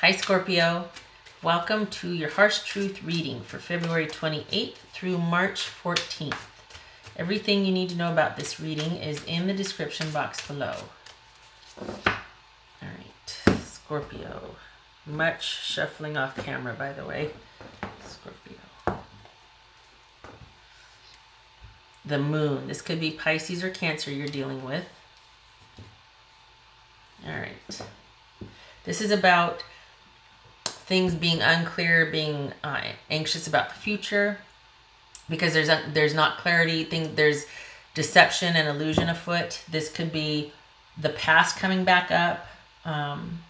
Hi Scorpio, welcome to your Harsh Truth reading for February 28th through March 14th. Everything you need to know about this reading is in the description box below. Alright, Scorpio. Much shuffling off camera, by the way. Scorpio. The moon. This could be Pisces or Cancer you're dealing with. Alright. This is about things being unclear, being anxious about the future, because there's not clarity. There's deception and illusion afoot. This could be the past coming back up,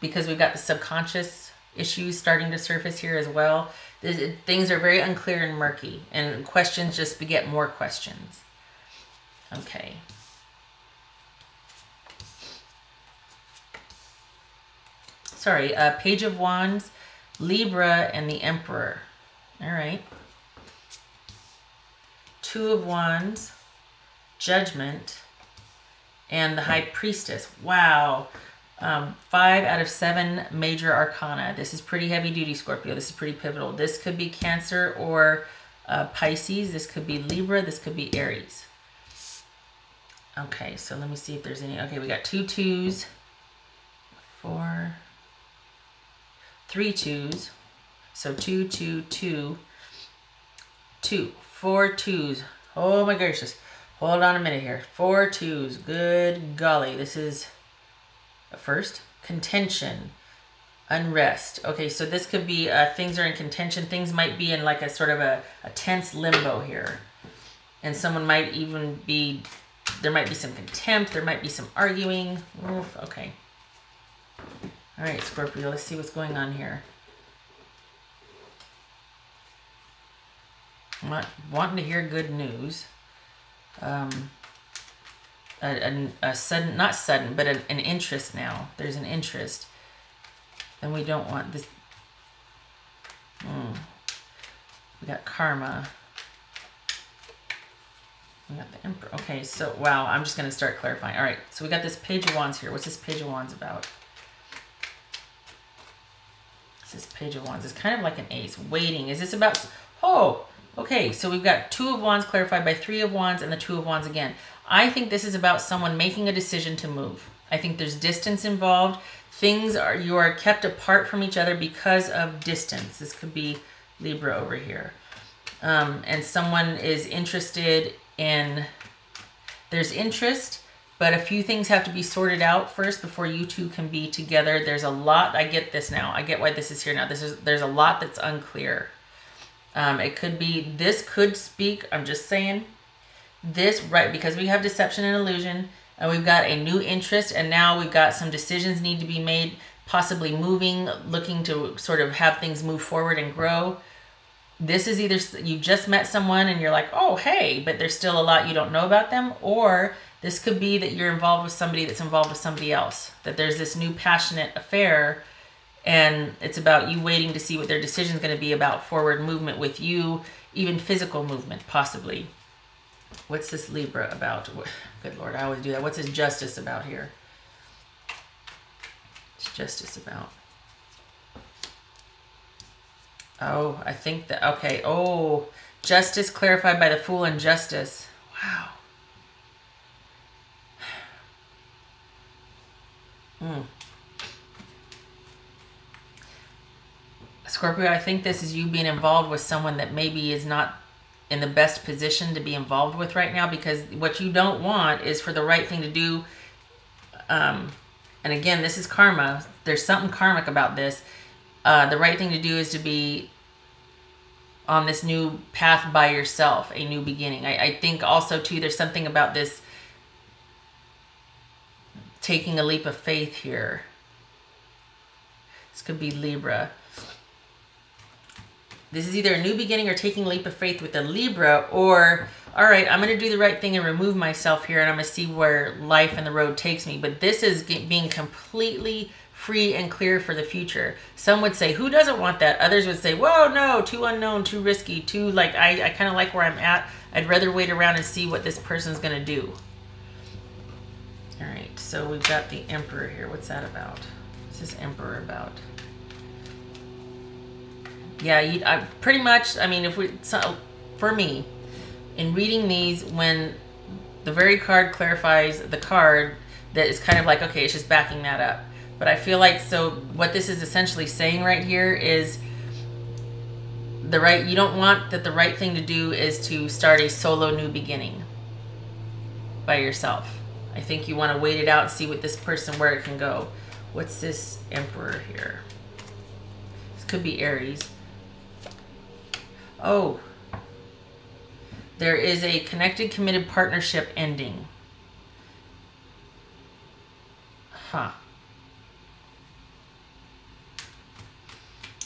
because we've got the subconscious issues starting to surface here as well. Things are very unclear and murky, and questions just beget more questions. Okay. Sorry, Page of Wands, Libra, and the Emperor. All right. Two of Wands, Judgment, and the High Priestess. Wow. 5 out of 7 major arcana. This is pretty heavy duty, Scorpio. This is pretty pivotal. This could be Cancer or Pisces. This could be Libra. This could be Aries. Okay, so let me see if there's any. Okay, we got 2 2s, 3 2s. So 2 2 2 2 4 2s. Oh my gracious. Hold on a minute here. 4 2s. Good golly. This is first contention, unrest. Okay, so this could be things are in contention. Things might be in like a sort of a tense limbo here. And someone might even be, there might be some contempt. There might be some arguing. Oof, okay. All right, Scorpio, let's see what's going on here. I'm not wanting to hear good news. A sudden, not sudden, but an interest now. There's an interest. Then we don't want this. We got karma. We got the Emperor. Okay, so, wow, I'm just going to start clarifying. All right, so we got this Page of Wands here. What's this Page of Wands about? This Page of Wands is kind of like an ace. Waiting. Is this about... Oh, okay. So we've got 2 of Wands clarified by 3 of Wands and the 2 of Wands again. I think this is about someone making a decision to move. I think there's distance involved. You are kept apart from each other because of distance. This could be Libra over here. And someone is interested in... There's interest, but a few things have to be sorted out first before you two can be together. There's a lot. I get this now. I get why this is here now. There's a lot that's unclear. It could be, this could speak, I'm just saying, this, right, because we have deception and illusion, and we've got a new interest, and now we've got some decisions need to be made, possibly moving, looking to sort of have things move forward and grow. This is either you've just met someone and you're like, oh, hey, but there's still a lot you don't know about them, or this could be that you're involved with somebody that's involved with somebody else, that there's this new passionate affair, and it's about you waiting to see what their decision is going to be about forward movement with you, even physical movement, possibly. What's this Libra about? Good Lord, I always do that. What's this Justice about here? What's Justice about? Oh, I think that, okay. Oh, Justice clarified by the Fool and Justice. Wow. Scorpio, I think this is you being involved with someone that maybe is not in the best position to be involved with right now, because what you don't want is for the right thing to do. And again, this is karma. There's something karmic about this. The right thing to do is to be on this new path by yourself, a new beginning. I think also, too, there's something about this taking a leap of faith here. This could be Libra. This is either a new beginning or taking a leap of faith with a Libra, or, all right, I'm going to do the right thing and remove myself here, and I'm going to see where life and the road takes me. But this is being completely free and clear for the future. Some would say, who doesn't want that? Others would say, whoa, no, too unknown, too risky, too, like, I kind of like where I'm at. I'd rather wait around and see what this person's going to do. All right, so we've got the Emperor here. What's that about? What's this Emperor about? Yeah, pretty much, I mean, for me, in reading these, when the very card clarifies the card, that is kind of like, okay, it's just backing that up. But I feel like, so what this is essentially saying right here is you don't want that the right thing to do is to start a solo new beginning by yourself. I think you want to wait it out and see what this person, where it can go. What's this Emperor here? This could be Aries. Oh, there is a connected, committed partnership ending. Huh.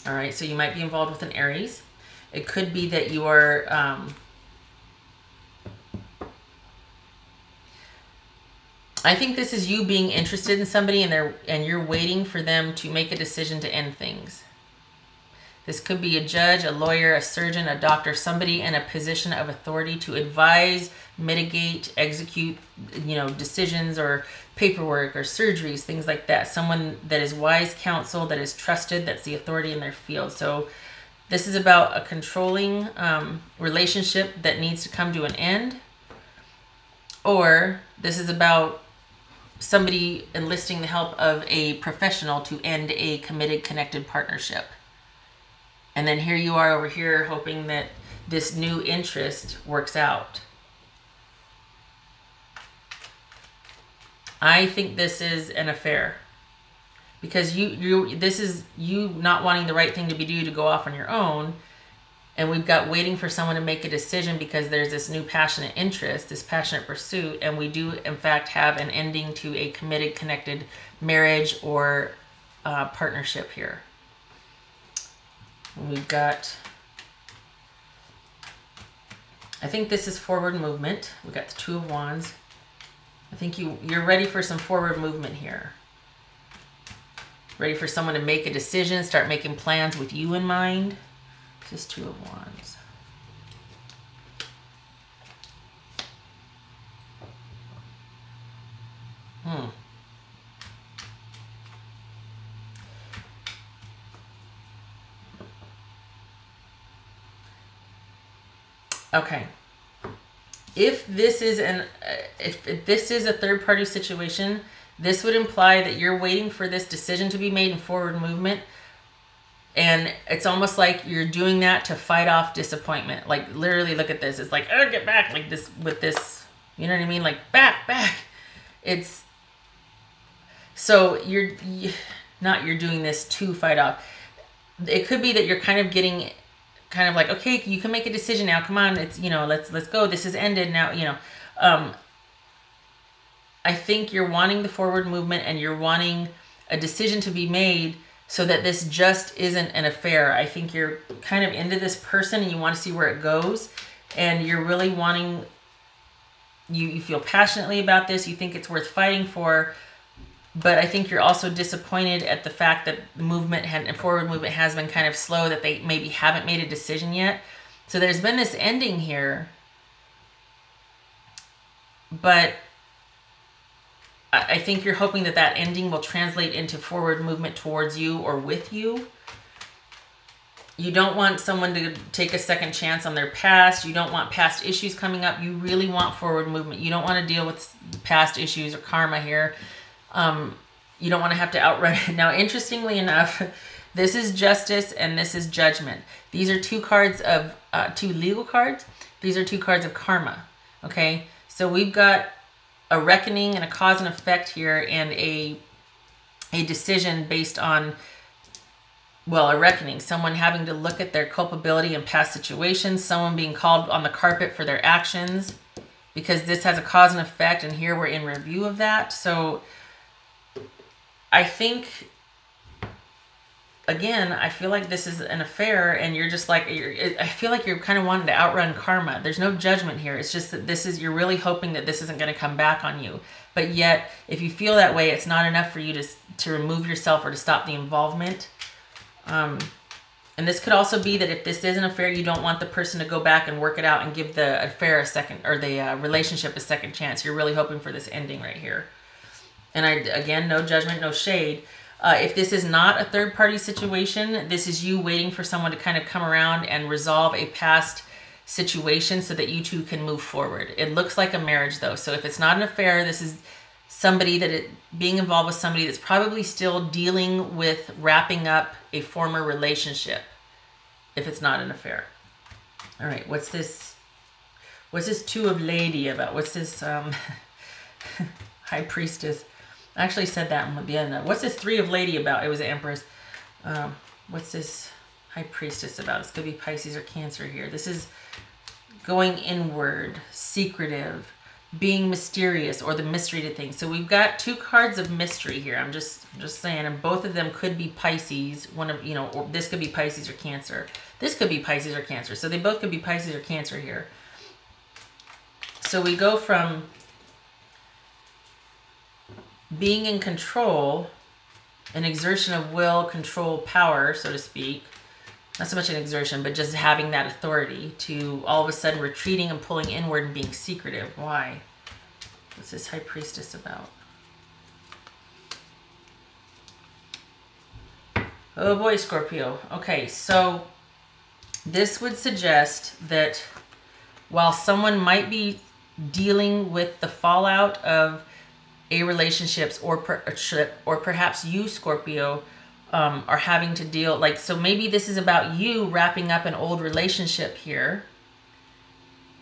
All right, so you might be involved with an Aries. It could be that you are I think this is you being interested in somebody and you're waiting for them to make a decision to end things. This could be a judge, a lawyer, a surgeon, a doctor, somebody in a position of authority to advise, mitigate, execute, decisions or paperwork or surgeries, things like that. Someone that is wise counsel, that is trusted, that's the authority in their field. So this is about a controlling relationship that needs to come to an end. Or this is about somebody enlisting the help of a professional to end a committed, connected partnership. And then here you are over here hoping that this new interest works out. I think this is an affair. Because this is you not wanting the right thing to be due to go off on your own. And we've got waiting for someone to make a decision because there's this new passionate interest, this passionate pursuit. And we do, in fact, have an ending to a committed, connected marriage or partnership here. We've got, I think this is forward movement. We've got the Two of Wands. I think you're ready for some forward movement here. Ready for someone to make a decision, start making plans with you in mind. This is Two of Wands. Okay. If this is if this is a third party situation, this would imply that you're waiting for this decision to be made in forward movement. And it's almost like you're doing that to fight off disappointment. Like literally look at this. It's like, oh, get back, like this with this, you know what I mean? Like back. It's so you're doing this to fight off. It could be that you're kind of getting kind of like, okay, you can make a decision now. Come on, it's, let's go. This is ended now, I think you're wanting the forward movement and you're wanting a decision to be made so that this just isn't an affair. I think you're kind of into this person and you want to see where it goes. And you're really wanting, you feel passionately about this. You think it's worth fighting for. But I think you're also disappointed at the fact that the movement and forward movement has been kind of slow, that they maybe haven't made a decision yet. So there's been this ending here. But I think you're hoping that that ending will translate into forward movement towards you or with you. You don't want someone to take a second chance on their past. You don't want past issues coming up. You really want forward movement. You don't want to deal with past issues or karma here. You don't want to have to outrun it. Now, interestingly enough, this is justice and this is judgment. These are two cards of, two legal cards. These are two cards of karma. Okay. So we've got a reckoning and a cause and effect here and a decision based on, well, a reckoning. Someone having to look at their culpability in past situations. Someone being called on the carpet for their actions because this has a cause and effect. And here we're in review of that. So I think, again, I feel like this is an affair and you're just like, I feel like you're kind of wanting to outrun karma. There's no judgment here. It's just that you're really hoping that this isn't going to come back on you. But yet, if you feel that way, it's not enough for you to remove yourself or to stop the involvement. And this could also be that if this is an affair, you don't want the person to go back and work it out and give the affair a second, or the relationship a second chance. You're really hoping for this ending right here. And again, no judgment, no shade. If this is not a third-party situation, this is you waiting for someone to kind of come around and resolve a past situation so that you two can move forward. It looks like a marriage, though. So if it's not an affair, this is somebody being involved with somebody that's probably still dealing with wrapping up a former relationship, if it's not an affair. All right, what's this Two of Lady about? What's this High Priestess? I actually said that in the end. What's this Three of Lady about? It was the Empress. What's this High Priestess about? This could be Pisces or Cancer here. This is going inward, secretive, being mysterious, or the mystery to things. So we've got 2 cards of mystery here. I'm just saying, and both of them could be Pisces. One of, you know, or this could be Pisces or Cancer. This could be Pisces or Cancer. So they both could be Pisces or Cancer here. So we go from being in control, an exertion of will, control, power, so to speak. Not so much an exertion, but just having that authority, to all of a sudden retreating and pulling inward and being secretive. Why? What's this High Priestess about? Oh boy, Scorpio. Okay, so this would suggest that while someone might be dealing with the fallout of a relationship, or perhaps you, Scorpio, are having to deal, like, so maybe this is about you wrapping up an old relationship here,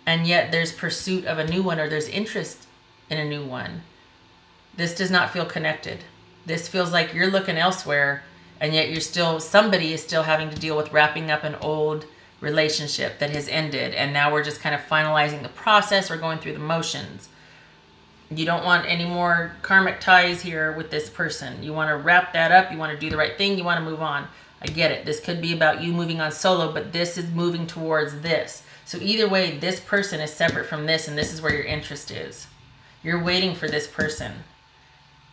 and yet there's pursuit of a new one, or there's interest in a new one. This does not feel connected. This feels like you're looking elsewhere, and yet you're still, somebody is still having to deal with wrapping up an old relationship that has ended, and now we're just kind of finalizing the process or going through the motions. You don't want any more karmic ties here with this person. You want to wrap that up. You want to do the right thing. You want to move on. I get it. This could be about you moving on solo, but this is moving towards this. So either way, this person is separate from this, and this is where your interest is. You're waiting for this person.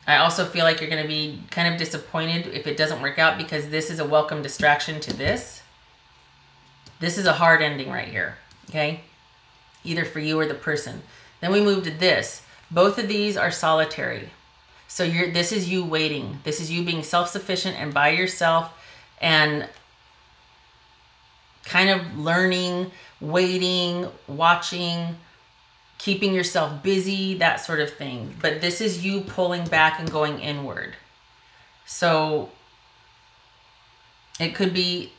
I also feel like you're going to be kind of disappointed if it doesn't work out, because this is a welcome distraction to this. This is a hard ending right here, okay? Either for you or the person. Then we move to this. Both of these are solitary. So this is you waiting. This is you being self-sufficient and by yourself, and kind of learning, waiting, watching, keeping yourself busy, that sort of thing. But this is you pulling back and going inward. So it could be,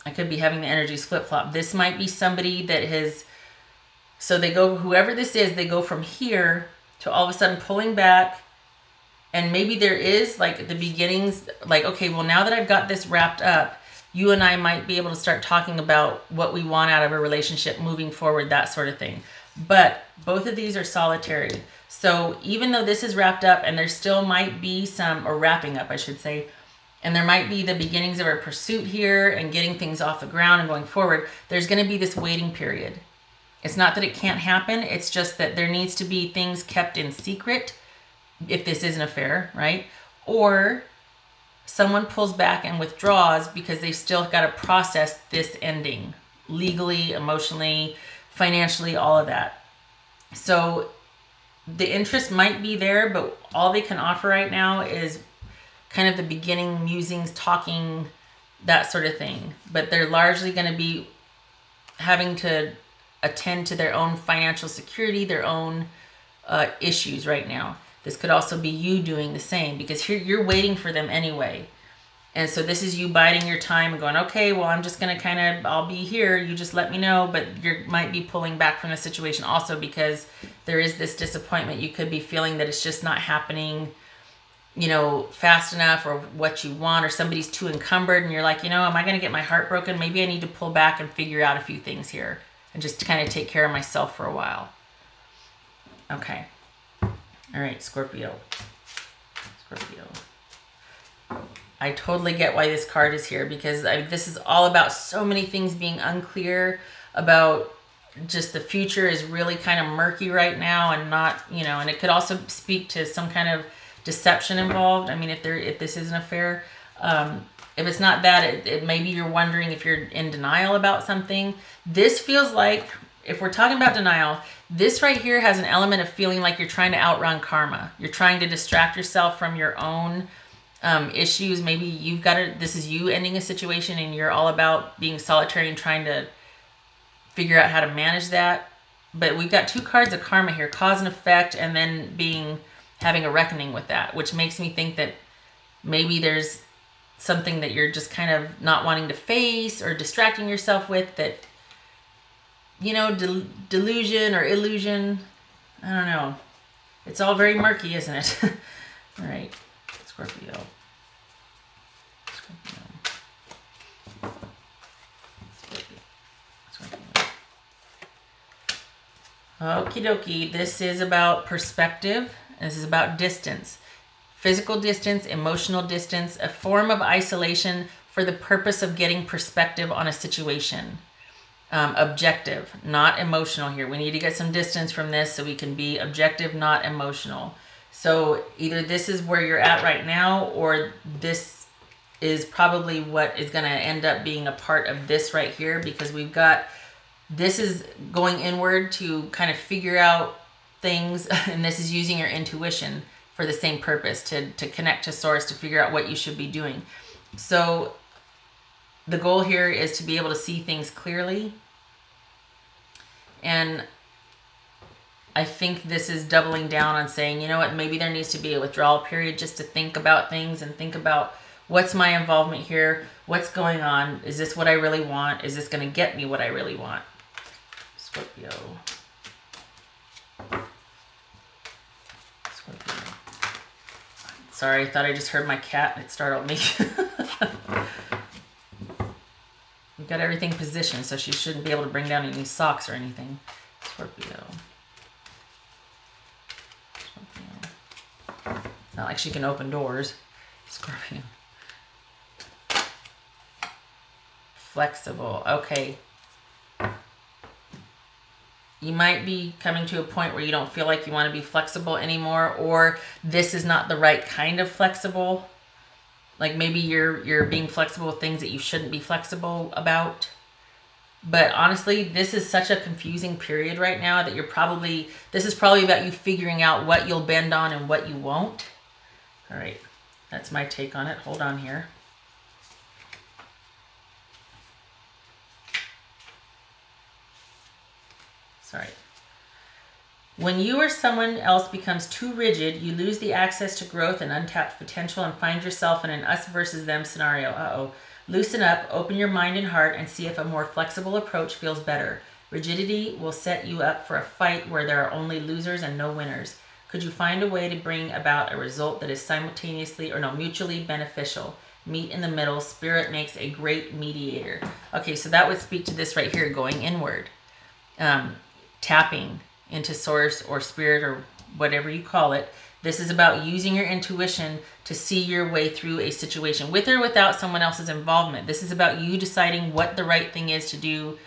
I could be having the energies flip-flop. This might be somebody that has, so they go, whoever this is, they go from here to all of a sudden pulling back. And maybe there is like the beginnings, like, okay, well, now that I've got this wrapped up, you and I might be able to start talking about what we want out of a relationship moving forward, that sort of thing. But both of these are solitary. So even though this is wrapped up, and there still might be some, or wrapping up, I should say, and there might be the beginnings of a pursuit here and getting things off the ground and going forward, there's going to be this waiting period. It's not that it can't happen. It's just that there needs to be things kept in secret if this is an affair, right? Or someone pulls back and withdraws because they've still got to process this ending legally, emotionally, financially, all of that. So the interest might be there, but all they can offer right now is kind of the beginning musings, talking, that sort of thing. But they're largely going to be having to attend to their own financial security, their own issues right now. This could also be you doing the same, because here you're waiting for them anyway. And so this is you biding your time and going, okay, well, I'm just going to kind of, I'll be here. You just let me know. But you might be pulling back from the situation also because there is this disappointment. You could be feeling that it's just not happening, you know, fast enough, or what you want, or somebody's too encumbered. And you're like, you know, am I going to get my heart broken? Maybe I need to pull back and figure out a few things here and just kind of take care of myself for a while. Okay. All right, Scorpio. Scorpio. I totally get why this card is here, because this is all about so many things being unclear, about just the future is really kind of murky right now, and not, you know, and it could also speak to some kind of deception involved. I mean, if this is an affair, if it's not that, maybe you're wondering if you're in denial about something. This feels like, if we're talking about denial, this right here has an element of feeling like you're trying to outrun karma. You're trying to distract yourself from your own issues. Maybe you've got to, this is you ending a situation and you're all about being solitary and trying to figure out how to manage that. But we've got 2 cards of karma here, cause and effect, and then having a reckoning with that, which makes me think that maybe there's something that you're just kind of not wanting to face or distracting yourself with, that, you know, delusion or illusion. I don't know. It's all very murky, isn't it? All right, Scorpio. Okie dokie. This is about perspective. This is about distance. Physical distance, emotional distance, a form of isolation for the purpose of getting perspective on a situation. Objective, not emotional here. We need to get some distance from this so we can be objective, not emotional. So either this is where you're at right now, or this is probably what is going to end up being a part of this right here, because we've got, this is going inward to kind of figure out things, and this is using your intuition for the same purpose, to connect to source, to figure out what you should be doing. So the goal here is to be able to see things clearly. And I think this is doubling down on saying, you know what, maybe there needs to be a withdrawal period just to think about things and think about, what's my involvement here? What's going on? Is this what I really want? Is this going to get me what I really want? Scorpio. Scorpio. Sorry, I thought I just heard my cat and it startled me. We've got everything positioned, so she shouldn't be able to bring down any socks or anything. Scorpio. Scorpio. It's not like she can open doors. Scorpio. Flexible. Okay. You might be coming to a point where you don't feel like you want to be flexible anymore, or this is not the right kind of flexible. Like maybe you're being flexible with things that you shouldn't be flexible about. But honestly, this is such a confusing period right now that this is probably about you figuring out what you'll bend on and what you won't. All right, that's my take on it. Hold on here. Sorry. When you or someone else becomes too rigid, you lose the access to growth and untapped potential and find yourself in an us versus them scenario. Uh-oh. Loosen up, open your mind and heart, and see if a more flexible approach feels better. Rigidity will set you up for a fight where there are only losers and no winners. Could you find a way to bring about a result that is mutually beneficial? Meet in the middle. Spirit makes a great mediator. Okay, so that would speak to this right here, going inward. Tapping into source or spirit or whatever you call it. This is about using your intuition to see your way through a situation with or without someone else's involvement. This is about you deciding what the right thing is to do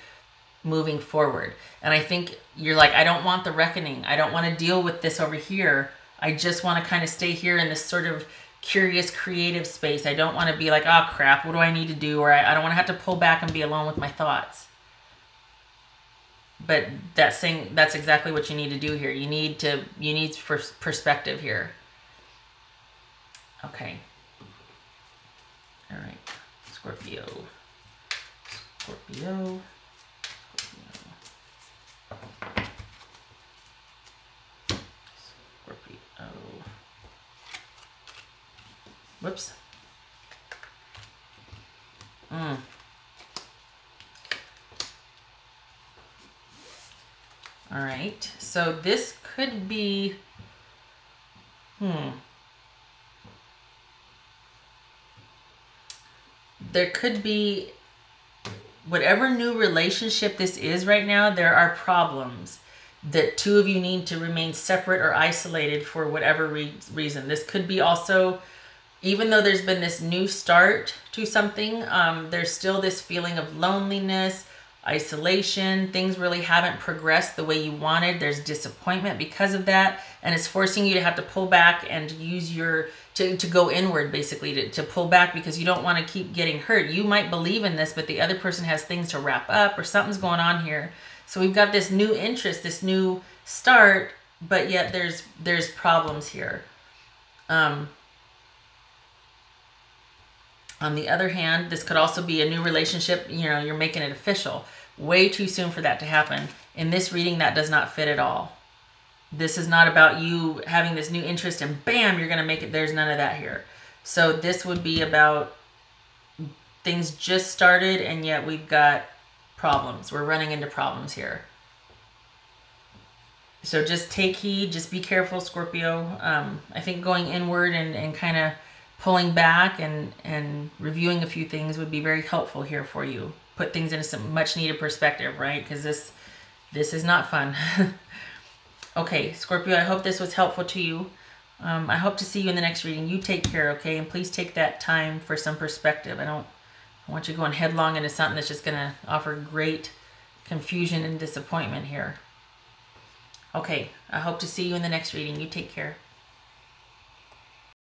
moving forward. And I think you're like, I don't want the reckoning. I don't want to deal with this over here. I just want to kind of stay here in this sort of curious, creative space. I don't want to be like, oh crap, what do I need to do? Or I don't want to have to pull back and be alone with my thoughts. But that's exactly what you need to do here. You need perspective here. Okay. All right. Scorpio. Scorpio. Scorpio. Whoops. All right, so this could be, there could be, whatever new relationship this is right now, there are problems that two of you need to remain separate or isolated for whatever reason. This could be also, even though there's been this new start to something, there's still this feeling of loneliness, isolation. Things really haven't progressed the way you wanted. There's disappointment because of that, and it's forcing you to have to pull back and use to go inward, basically, to pull back because you don't want to keep getting hurt. You might believe in this, but the other person has things to wrap up or something's going on here. So we've got this new interest, this new start, but yet there's problems here. On the other hand, this could also be a new relationship. You know, you're making it official. Way too soon for that to happen. In this reading, that does not fit at all. This is not about you having this new interest and bam, you're going to make it. There's none of that here. So this would be about things just started and yet we've got problems. We're running into problems here. So just take heed. Just be careful, Scorpio. I think going inward and kind of pulling back and reviewing a few things would be very helpful here for you. Put things into some much needed perspective, right? Because this is not fun. Okay, Scorpio, I hope this was helpful to you. I hope to see you in the next reading. You take care, okay? And please take that time for some perspective. I want you going headlong into something that's just going to offer great confusion and disappointment here. Okay, I hope to see you in the next reading. You take care.